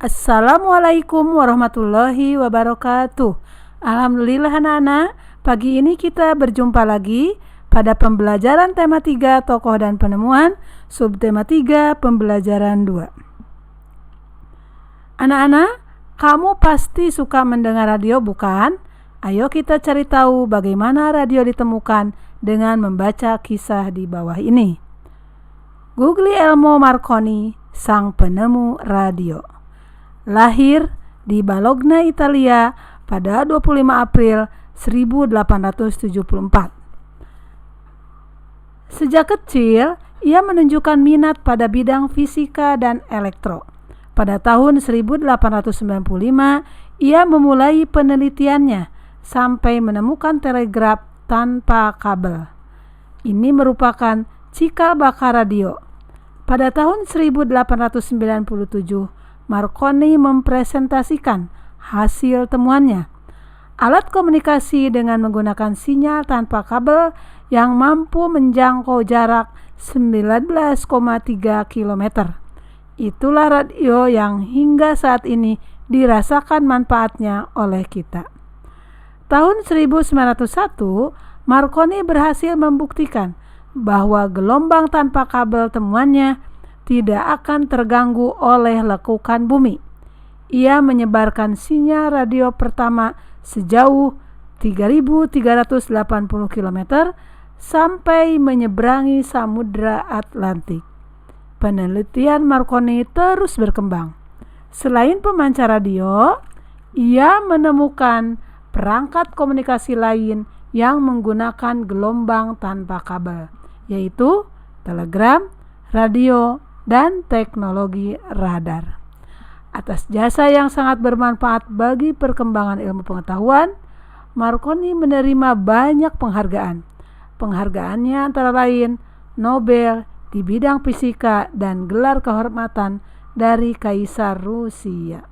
Assalamualaikum warahmatullahi wabarakatuh. Alhamdulillah anak-anak, pagi ini kita berjumpa lagi pada pembelajaran tema 3 tokoh dan penemuan, subtema 3 pembelajaran 2. Anak-anak, kamu pasti suka mendengar radio bukan? Ayo kita cari tahu bagaimana radio ditemukan dengan membaca kisah di bawah ini. Guglielmo Marconi, sang penemu radio. Lahir di Bologna, Italia pada 25 April 1874. Sejak kecil, ia menunjukkan minat pada bidang fisika dan elektro. Pada tahun 1895, ia memulai penelitiannya sampai menemukan telegraf tanpa kabel. Ini merupakan cikal bakal radio. Pada tahun 1897, Marconi mempresentasikan hasil temuannya. Alat komunikasi dengan menggunakan sinyal tanpa kabel yang mampu menjangkau jarak 19,3 km. Itulah radio yang hingga saat ini dirasakan manfaatnya oleh kita. Tahun 1901, Marconi berhasil membuktikan bahwa gelombang tanpa kabel temuannya tidak akan terganggu oleh lekukan bumi. Ia menyebarkan sinyal radio pertama sejauh 3.380 km sampai menyeberangi Samudra Atlantik. Penelitian Marconi terus berkembang. Selain pemancar radio, ia menemukan perangkat komunikasi lain yang menggunakan gelombang tanpa kabel, yaitu telegram, radio, dan teknologi radar. Atas jasa yang sangat bermanfaat bagi perkembangan ilmu pengetahuan, Marconi menerima banyak penghargaan. Penghargaannya antara lain Nobel di bidang fisika dan gelar kehormatan dari Kaisar Rusia.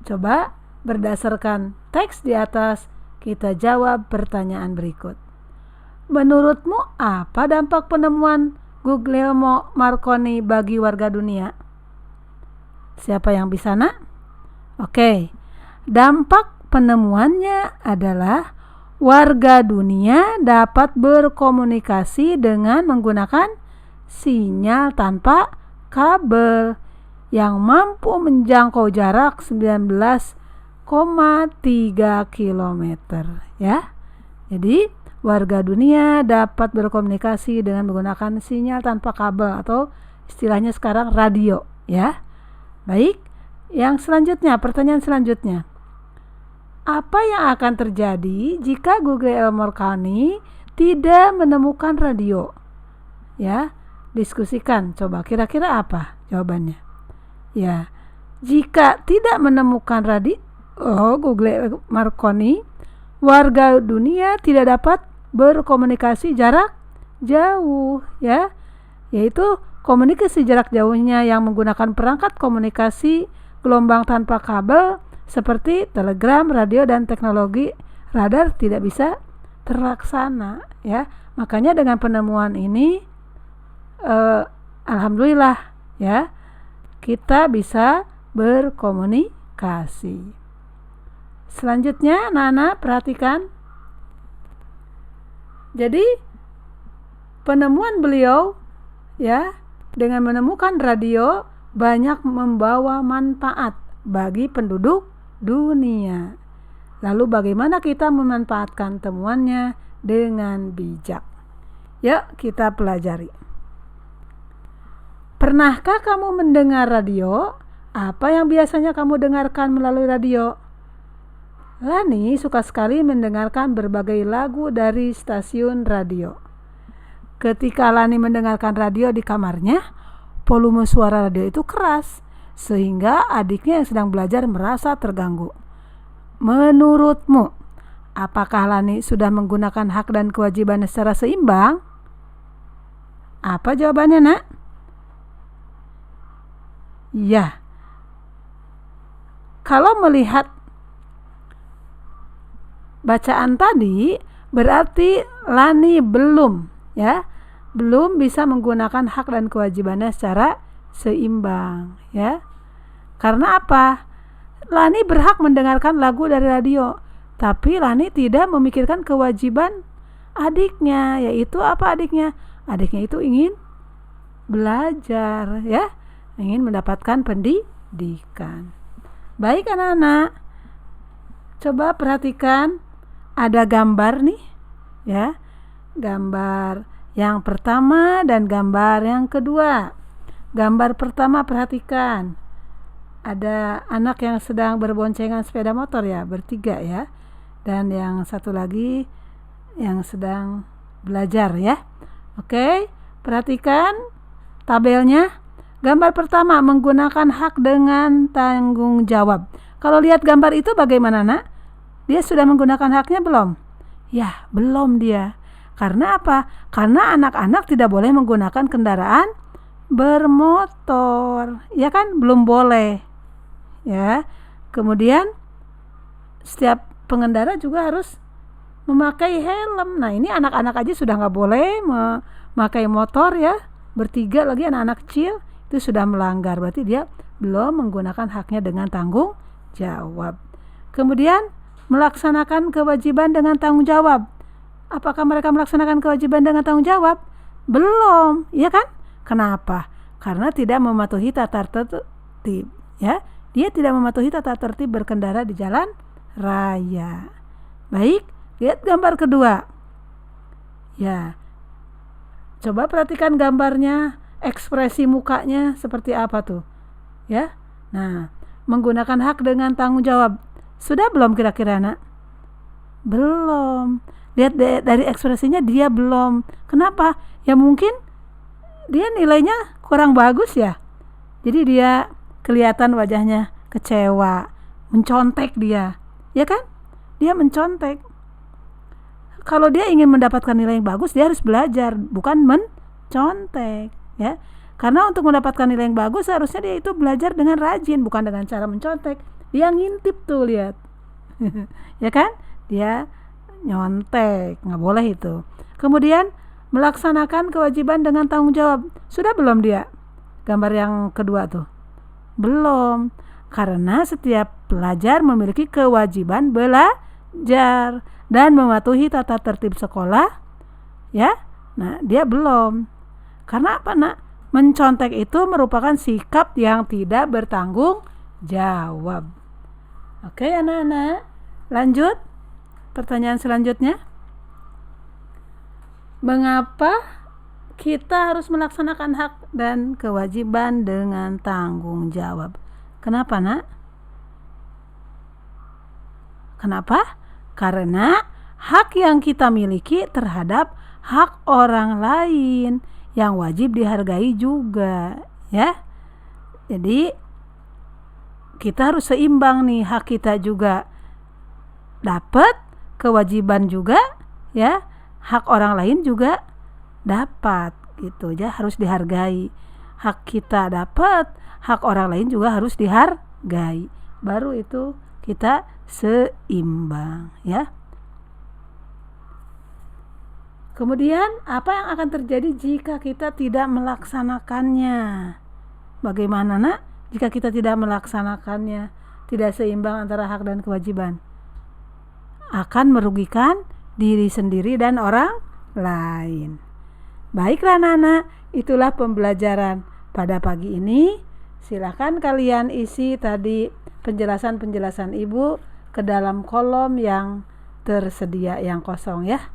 Coba berdasarkan teks di atas, kita jawab pertanyaan berikut. Menurutmu apa dampak penemuan Guglielmo Marconi bagi warga dunia? Siapa yang bisa, nak? Oke, dampak penemuannya adalah warga dunia dapat berkomunikasi dengan menggunakan sinyal tanpa kabel yang mampu menjangkau jarak 19,3 km, ya. Jadi warga dunia dapat berkomunikasi dengan menggunakan sinyal tanpa kabel atau istilahnya sekarang radio, ya. Baik, yang selanjutnya, pertanyaan selanjutnya. Apa yang akan terjadi jika Guglielmo Marconi tidak menemukan radio? Ya, diskusikan. Coba kira-kira apa jawabannya? Ya, jika tidak menemukan radio Guglielmo Marconi, warga dunia tidak dapat berkomunikasi jarak jauh, ya, yaitu komunikasi jarak jauhnya yang menggunakan perangkat komunikasi gelombang tanpa kabel seperti telegram, radio, dan teknologi radar tidak bisa terlaksana, ya. Makanya dengan penemuan ini alhamdulillah, ya, kita bisa berkomunikasi. Selanjutnya, anak-anak perhatikan. Jadi penemuan beliau, ya, dengan menemukan radio banyak membawa manfaat bagi penduduk dunia. Lalu bagaimana kita memanfaatkan temuannya dengan bijak? Yuk kita pelajari. Pernahkah kamu mendengar radio? Apa yang biasanya kamu dengarkan melalui radio? Lani suka sekali mendengarkan berbagai lagu dari stasiun radio. Ketika Lani mendengarkan radio di kamarnya, volume suara radio itu keras, sehingga adiknya yang sedang belajar merasa terganggu. Menurutmu, apakah Lani sudah menggunakan hak dan kewajiban secara seimbang? Apa jawabannya, nak? Ya. Kalau melihat bacaan tadi, berarti Lani belum bisa menggunakan hak dan kewajibannya secara seimbang, ya. Karena apa? Lani berhak mendengarkan lagu dari radio, tapi Lani tidak memikirkan kewajiban adiknya, yaitu apa adiknya? Adiknya itu ingin belajar, ya, ingin mendapatkan pendidikan. Baik anak-anak, coba perhatikan ada gambar nih, ya, gambar yang pertama dan gambar yang kedua. Gambar pertama perhatikan, ada anak yang sedang berboncengan sepeda motor ya, bertiga ya, dan yang satu lagi yang sedang belajar ya. Oke, perhatikan tabelnya. Gambar pertama menggunakan hak dengan tanggung jawab. Kalau lihat gambar itu bagaimana nak? Dia sudah menggunakan haknya belum? Ya, belum dia. Karena apa? Karena anak-anak tidak boleh menggunakan kendaraan bermotor. Ya kan? Belum boleh. Ya. Kemudian setiap pengendara juga harus memakai helm. Nah, ini anak-anak aja sudah nggak boleh memakai motor ya. Bertiga lagi anak-anak kecil itu sudah melanggar. Berarti dia belum menggunakan haknya dengan tanggung jawab. Kemudian melaksanakan kewajiban dengan tanggung jawab. Apakah mereka melaksanakan kewajiban dengan tanggung jawab? Belum, ya kan? Kenapa? Karena tidak mematuhi tata tertib, ya. Dia tidak mematuhi tata tertib berkendara di jalan raya. Baik, lihat gambar kedua. Ya. Coba perhatikan gambarnya, ekspresi mukanya seperti apa tuh? Ya. Nah, menggunakan hak dengan tanggung jawab. Sudah belum kira-kira nak? Belum. Lihat dari ekspresinya dia belum. Kenapa? Ya mungkin dia nilainya kurang bagus ya. Jadi dia kelihatan wajahnya kecewa, mencontek dia. Ya kan? Dia mencontek. Kalau dia ingin mendapatkan nilai yang bagus, dia harus belajar, bukan mencontek, ya. Karena untuk mendapatkan nilai yang bagus harusnya dia itu belajar dengan rajin, bukan dengan cara mencontek. Dia ngintip tuh, lihat. Ya kan? Dia nyontek, nggak boleh itu. Kemudian melaksanakan kewajiban dengan tanggung jawab. Sudah belum dia? Gambar yang kedua tuh. Belum. Karena setiap pelajar memiliki kewajiban belajar dan mematuhi tata tertib sekolah, ya. Nah, dia belum. Karena apa, nak? Mencontek itu merupakan sikap yang tidak bertanggung jawab. Oke, anak-anak. Lanjut. Pertanyaan selanjutnya. Mengapa kita harus melaksanakan hak dan kewajiban dengan tanggung jawab? Kenapa, nak? Kenapa? Karena hak yang kita miliki terhadap hak orang lain yang wajib dihargai juga, ya. Jadi kita harus seimbang nih, hak kita juga dapat, kewajiban juga, ya. Hak orang lain juga dapat, gitu ya, harus dihargai. Hak kita dapat, hak orang lain juga harus dihargai. Baru itu kita seimbang, ya. Kemudian apa yang akan terjadi jika kita tidak melaksanakannya? Bagaimana, nak? Jika kita tidak melaksanakannya, tidak seimbang antara hak dan kewajiban, akan merugikan diri sendiri dan orang lain. Baiklah anak-anak, itulah pembelajaran pada pagi ini. Silakan kalian isi tadi penjelasan-penjelasan Ibu ke dalam kolom yang tersedia yang kosong ya.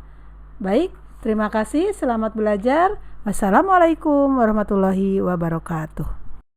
Baik, terima kasih, selamat belajar. Wassalamualaikum warahmatullahi wabarakatuh.